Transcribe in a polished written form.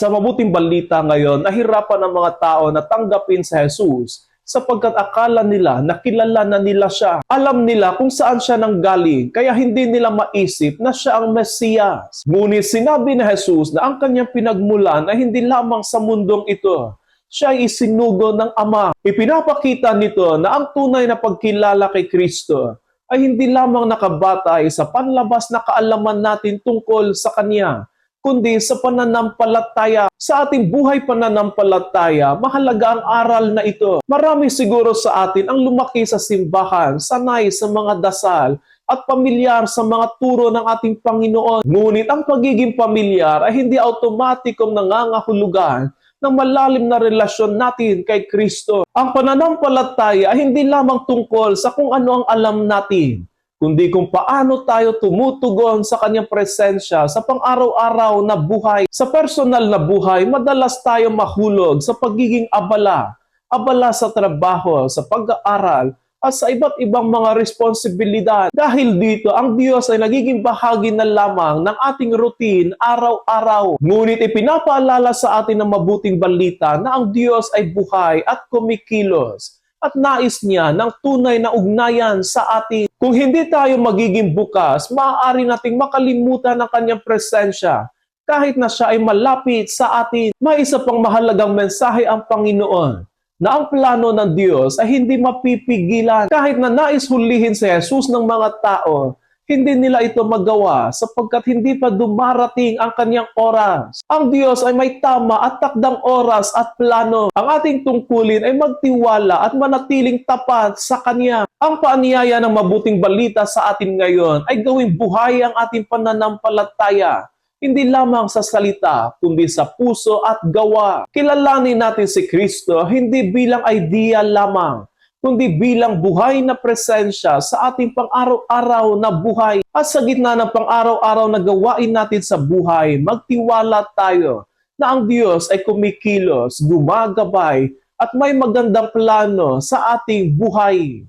Sa mabuting balita ngayon, nahirapan ang mga tao na tanggapin si Jesus sapagkat akala nila na kilala na nila siya. Alam nila kung saan siya nanggaling, kaya hindi nila maisip na siya ang Mesiyas. Ngunit sinabi ni Jesus na ang kanyang pinagmulan ay hindi lamang sa mundong ito. Siya ay isinugo ng Ama. Ipinapakita nito na ang tunay na pagkilala kay Kristo ay hindi lamang nakabatay sa panlabas na kaalaman natin tungkol sa Kanya, kundi sa pananampalataya. Sa ating buhay pananampalataya, mahalaga ang aral na ito. Marami siguro sa atin ang lumaki sa simbahan, sanay sa mga dasal, at pamilyar sa mga turo ng ating Panginoon. Ngunit ang pagiging pamilyar ay hindi automatikong nangangahulugan ng malalim na relasyon natin kay Kristo. Ang pananampalataya ay hindi lamang tungkol sa kung ano ang alam natin, kundi kung paano tayo tumutugon sa kanyang presensya sa pang-araw-araw na buhay. Sa personal na buhay, madalas tayo mahulog sa pagiging abala. Abala sa trabaho, sa pag-aaral, at sa iba't ibang mga responsibilidad. Dahil dito, ang Diyos ay nagiging bahagi na lamang ng ating routine araw-araw. Ngunit ipinapaalala sa atin ng mabuting balita na ang Diyos ay buhay at kumikilos at nais niya ng tunay na ugnayan sa atin. Kung hindi tayo magiging bukas, maaari nating makalimutan ang kanyang presensya kahit na siya ay malapit sa atin. May isa pang mahalagang mensahe ang Panginoon, na ang plano ng Diyos ay hindi mapipigilan. Kahit na nais hulihin si Jesus ng mga tao, hindi nila ito magawa sapagkat hindi pa dumarating ang kanyang oras. Ang Diyos ay may tama at takdang oras at plano. Ang ating tungkulin ay magtiwala at manatiling tapat sa Kanya. Ang paanyaya ng mabuting balita sa atin ngayon ay gawing buhay ang ating pananampalataya. Hindi lamang sa salita, kundi sa puso at gawa. Kilalanin natin si Kristo hindi bilang idea lamang, kundi bilang buhay na presensya sa ating pang-araw-araw na buhay. At sa gitna ng pang-araw-araw na gawain natin sa buhay, magtiwala tayo na ang Diyos ay kumikilos, gumagabay, at may magandang plano sa ating buhay.